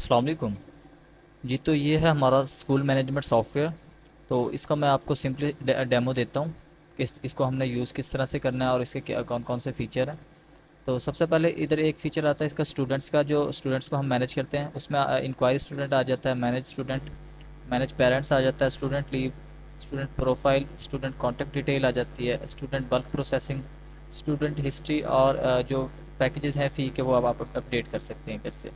السلام علیکم جی، تو یہ ہے ہمارا اسکول مینجمنٹ سافٹ ویئر. تو اس کا میں آپ کو سمپلی ڈیمو دیتا ہوں کہ اس کو ہم نے یوز کس طرح سے کرنا ہے اور اس کے کیا کون کون سے فیچر ہیں. تو سب سے پہلے ادھر ایک فیچر آتا ہے اس کا اسٹوڈنٹس کا، جو اسٹوڈنٹس کو ہم مینیج کرتے ہیں. اس میں انکوائری اسٹوڈنٹ آ جاتا ہے، مینیج اسٹوڈنٹ، مینیج پیرنٹس آ جاتا ہے، student leave, student profile, student contact detail آ جاتی ہے، student bulk processing, student history, اور جو پیکیجز ہیں فی کے وہ اب آپ اپڈیٹ کر سکتے ہیں گھر سے.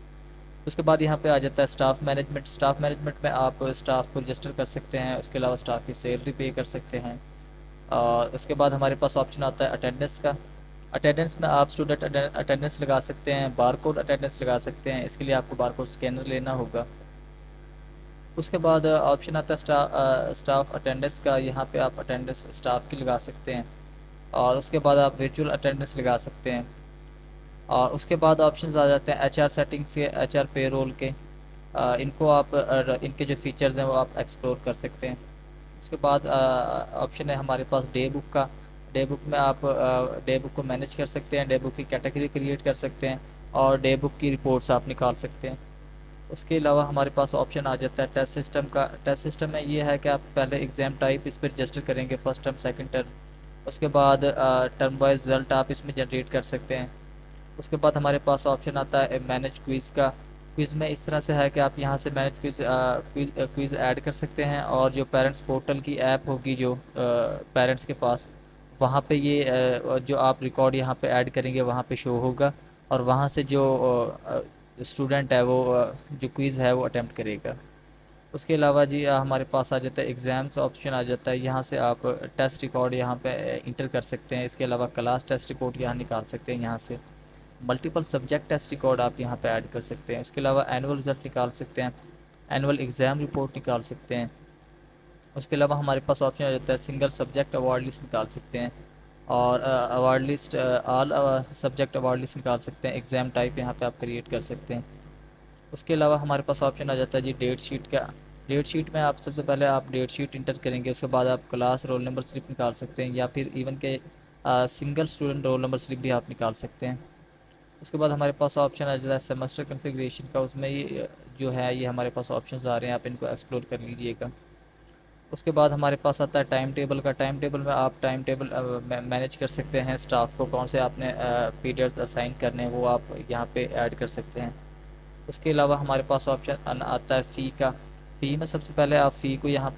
اس کے بعد یہاں پہ آ جاتا ہے اسٹاف مینجمنٹ. اسٹاف مینجمنٹ میں آپ اسٹاف کو رجسٹر کر سکتے ہیں، اس کے علاوہ اسٹاف کی سیلری پے کر سکتے ہیں. اور اس کے بعد ہمارے پاس آپشن آتا ہے اٹینڈنس کا. اٹینڈنس میں آپ اسٹوڈنٹ اٹینڈنس لگا سکتے ہیں، بار کوڈ اٹینڈنس لگا سکتے ہیں. اس کے لیے آپ کو بار کوڈ اسکینر لینا ہوگا. اس کے بعد آپشن آتا ہے اسٹاف اٹینڈنس کا. یہاں پہ آپ اٹینڈنس اسٹاف کی لگا سکتے ہیں، اور اس کے بعد آپ ورچوئل اٹینڈنس لگا سکتے ہیں. اور اس کے بعد آپشنز آ جاتے ہیں ایچ آر سیٹنگس کے، ایچ آر پے رول کے. ان کو آپ ان کے جو فیچرز ہیں وہ آپ ایکسپلور کر سکتے ہیں. اس کے بعد آپشن ہے ہمارے پاس ڈے بک کا. ڈے بک میں آپ ڈے بک کو مینیج کر سکتے ہیں، ڈے بک کی کیٹیگری کریٹ کر سکتے ہیں، اور ڈے بک کی رپورٹس آپ نکال سکتے ہیں. اس کے علاوہ ہمارے پاس آپشن آ جاتا ہے ٹیسٹ سسٹم کا. ٹیسٹ سسٹم میں یہ ہے کہ آپ پہلے ایگزام ٹائپ اس پہ رجسٹر کریں گے، فرسٹ ٹرم، سیکنڈ ٹرم. اس کے بعد ٹرم وائز رزلٹ آپ اس میں جنریٹ کر سکتے ہیں. اس کے بعد ہمارے پاس آپشن آتا ہے مینیج کوئز کا. کوئز میں اس طرح سے ہے کہ آپ یہاں سے مینیج کوئز ایڈ کر سکتے ہیں، اور جو پیرنٹس پورٹل کی ایپ ہوگی جو پیرنٹس کے پاس، وہاں پہ یہ جو آپ ریکارڈ یہاں پہ ایڈ کریں گے وہاں پہ شو ہوگا. اور وہاں سے جو اسٹوڈنٹ ہے وہ جو کوئز ہے وہ اٹیمپٹ کرے گا. اس کے علاوہ جی ہمارے پاس آ جاتا ہے ایگزامس آپشن آ جاتا ہے. یہاں سے آپ ٹیسٹ ریکارڈ یہاں پہ انٹر کر سکتے ہیں. اس کے علاوہ کلاس ٹیسٹ رپورٹ یہاں نکال سکتے ہیں. یہاں سے ملٹیپل سبجیکٹ ٹیسٹ ریکارڈ آپ یہاں پہ ایڈ کر سکتے ہیں. اس کے علاوہ اینول رزلٹ نکال سکتے ہیں، اینول ایگزام رپورٹ نکال سکتے ہیں. اس کے علاوہ ہمارے پاس آپشن آ جاتا ہے سنگل سبجیکٹ اوارڈ لسٹ نکال سکتے ہیں، اور award list all subject award list نکال سکتے ہیں. ایگزام ٹائپ یہاں پہ آپ کریٹ کر سکتے ہیں. اس کے علاوہ ہمارے پاس آپشن آ جاتا ہے جی ڈیٹ شیٹ کا. ڈیٹ شیٹ میں آپ سب سے پہلے آپ ڈیٹ شیٹ انٹر کریں گے. اس کے بعد آپ کلاس رول نمبر سلپ نکال سکتے ہیں، یا پھر ایون کہ single student roll number slip بھی آپ نکال سکتے ہیں. اس کے بعد ہمارے پاس آپشن آ جاتا ہے سیمسٹر کنفیگریشن کا. اس میں یہ جو ہے یہ ہمارے پاس آپشنز آ رہے ہیں، آپ ان کو ایکسپلور کر لیجئے گا. اس کے بعد ہمارے پاس آتا ہے ٹائم ٹیبل کا. ٹائم ٹیبل میں آپ ٹائم ٹیبل مینیج کر سکتے ہیں، اسٹاف کو کون سے آپ نے پیریڈز اسائن کرنے ہیں وہ آپ یہاں پہ ایڈ کر سکتے ہیں. اس کے علاوہ ہمارے پاس آپشن آتا ہے فی کا. فی میں سب سے پہلے آپ فی کو یہاں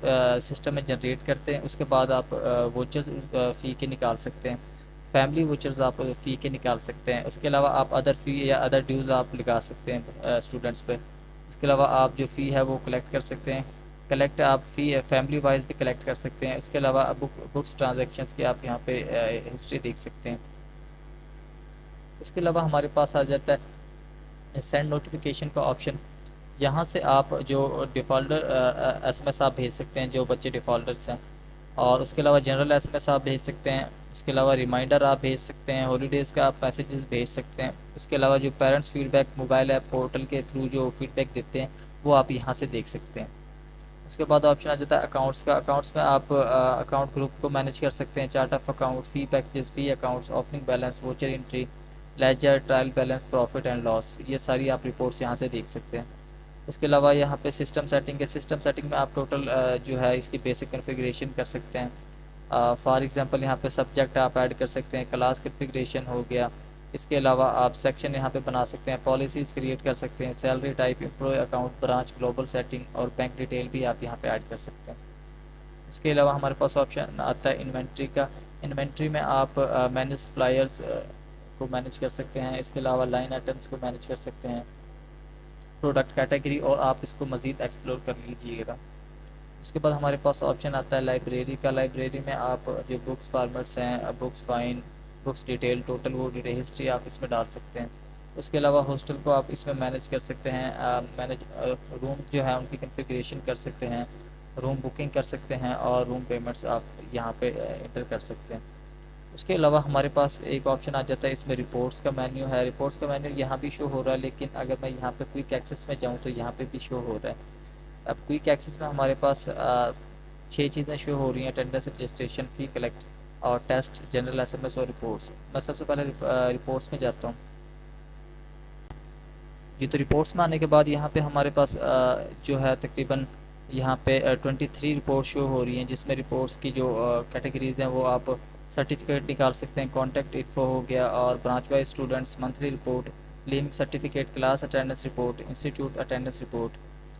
سسٹم میں جنریٹ کرتے ہیں. اس کے بعد آپ ووچرز فی کے نکال سکتے ہیں، فیملی ووچرز آپ فی کے نکال سکتے ہیں. اس کے علاوہ آپ ادر فی یا ادر ڈیوز آپ لگا سکتے ہیں اسٹوڈنٹس پہ. اس کے علاوہ آپ جو فی ہے وہ کلیکٹ کر سکتے ہیں. کلیکٹ آپ فی فیملی وائز بھی کلیکٹ کر سکتے ہیں. اس کے علاوہ بکس ٹرانزیکشنس کی آپ یہاں پہ ہسٹری دیکھ سکتے ہیں. اس کے علاوہ ہمارے پاس آ جاتا ہے سینڈ نوٹیفیکیشن کا آپشن. یہاں سے آپ جو ڈیفالٹر ایس ایم ایس آپ بھیج سکتے ہیں، جو بچے ڈیفالٹرس ہیں. اور اس کے علاوہ جنرل ایس ایم ایس آپ بھیج سکتے ہیں. اس کے علاوہ ریمائنڈر آپ بھیج سکتے ہیں، ہالیڈیز کا آپ میسیجز بھیج سکتے ہیں. اس کے علاوہ جو parents feedback mobile app portal کے تھرو جو فیڈ بیک دیتے ہیں وہ آپ یہاں سے دیکھ سکتے ہیں. اس کے بعد آپشن آ جاتا ہے اکاؤنٹس کا. اکاؤنٹس میں آپ اکاؤنٹ گروپ کو مینیج کر سکتے ہیں، chart of account, fee packages, fee accounts, opening balance, voucher entry, ledger, trial balance, profit and loss. یہ ساری آپ رپورٹس یہاں سے دیکھ سکتے ہیں. اس کے علاوہ یہاں پہ سسٹم سیٹنگ ہے. سسٹم سیٹنگ میں آپ ٹوٹل جو ہے اس کی بیسک کنفیگریشن کر سکتے ہیں. فار ایگزامپل یہاں پہ سبجیکٹ آپ ایڈ کر سکتے ہیں، کلاس کنفیگریشن ہو گیا. اس کے علاوہ آپ سیکشن یہاں پہ بنا سکتے ہیں، پالیسیز کریٹ کر سکتے ہیں، salary type, employee account, branch, global setting, اور بینک ڈیٹیل بھی آپ یہاں پہ ایڈ کر سکتے ہیں. اس کے علاوہ ہمارے پاس آپشن آتا ہے انوینٹری کا. انوینٹری میں آپ مینیج سپلائرز کو مینیج کر سکتے ہیں. اس کے علاوہ لائن آئٹمس کو مینیج کر سکتے ہیں، پروڈکٹ کیٹیگری، اور آپ اس کو مزید ایکسپلور کر لیجیے گا. اس کے بعد ہمارے پاس آپشن آتا ہے لائبریری کا. لائبریری میں آپ جو بکس فارمیٹس ہیں، books fine, books detail, total وہ ڈیٹیل ہسٹری آپ اس میں ڈال سکتے ہیں. اس کے علاوہ ہاسٹل کو آپ اس میں مینیج کر سکتے ہیں. مینیج روم جو ہے ان کی کنفیگریشن کر سکتے ہیں، روم بکنگ کر سکتے ہیں، اور روم پیمنٹس آپ یہاں پہ انٹر کر سکتے ہیں. اس کے علاوہ ہمارے پاس ایک آپشن آ جاتا ہے اس میں رپورٹس کا مینیو ہے. رپورٹس کا مینیو یہاں بھی شو ہو رہا ہے، لیکن اگر میں یہاں پہ کوئک ایکسیس میں جاؤں تو یہاں پہ بھی شو ہو رہا ہے. اب کوئک ایکسیس میں ہمارے پاس 6 چیزیں شو ہو رہی ہیں: اٹینڈنس، رجسٹریشن، فی کلیکٹ، اور test, general S M S, اور رپورٹس. میں سب سے پہلے رپورٹس میں جاتا ہوں. جی تو رپورٹس میں آنے کے بعد یہاں پہ ہمارے پاس جو ہے تقریباً یہاں پہ 23 رپورٹ شو ہو رہی ہیں، جس میں رپورٹس کی جو کیٹیگریز ہیں وہ آپ سرٹیفکیٹ نکال سکتے ہیں، کانٹیکٹ انفو ہو گیا، اور branch wise students monthly report, leaving certificate, class attendance report, institute attendance report,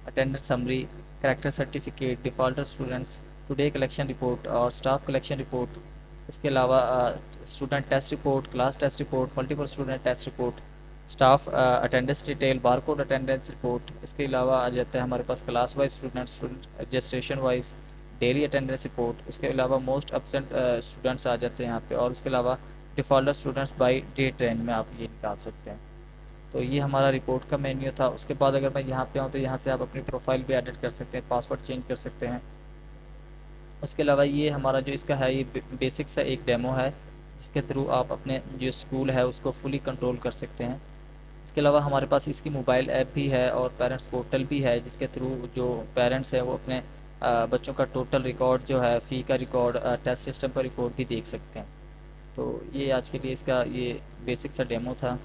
attendance summary, character certificate, defaulter students, today collection report اور اسٹاف کلیکشن رپورٹ۔ اس کے علاوہ student test report, class test report, multiple student test report, staff attendance detail, bar code attendance report. اس کے علاوہ آ جاتا ہے ہمارے پاس class wise student registration wise daily attendance report. اس کے علاوہ موسٹ ابسینٹ اسٹوڈنٹس آ جاتے ہیں یہاں پہ، اور اس کے علاوہ defaulter students by date range میں آپ یہ نکال سکتے ہیں۔ تو یہ ہمارا رپورٹ کا مینیو تھا۔ اس کے بعد اگر میں یہاں پہ آؤں تو یہاں سے آپ اپنی پروفائل بھی ایڈٹ کر سکتے ہیں، پاسورڈ چینج کر سکتے ہیں۔ اس کے علاوہ یہ ہمارا جو اس کا ہے یہ بیسک سا ایک ڈیمو ہے، جس کے تھرو آپ اپنے جو اسکول ہے اس کو فلی کنٹرول کر سکتے ہیں۔ اس کے علاوہ ہمارے پاس اس کی موبائل ایپ بھی ہے اور پیرنٹس پورٹل بھی ہے، جس کے تھرو جو پیرنٹس ہیں وہ اپنے بچوں کا ٹوٹل ریکارڈ جو ہے، فی کا ریکارڈ، ٹیسٹ سسٹم کا ریکارڈ بھی دیکھ سکتے ہیں۔ تو یہ آج کے لیے اس کا یہ بیسک سا ڈیمو تھا۔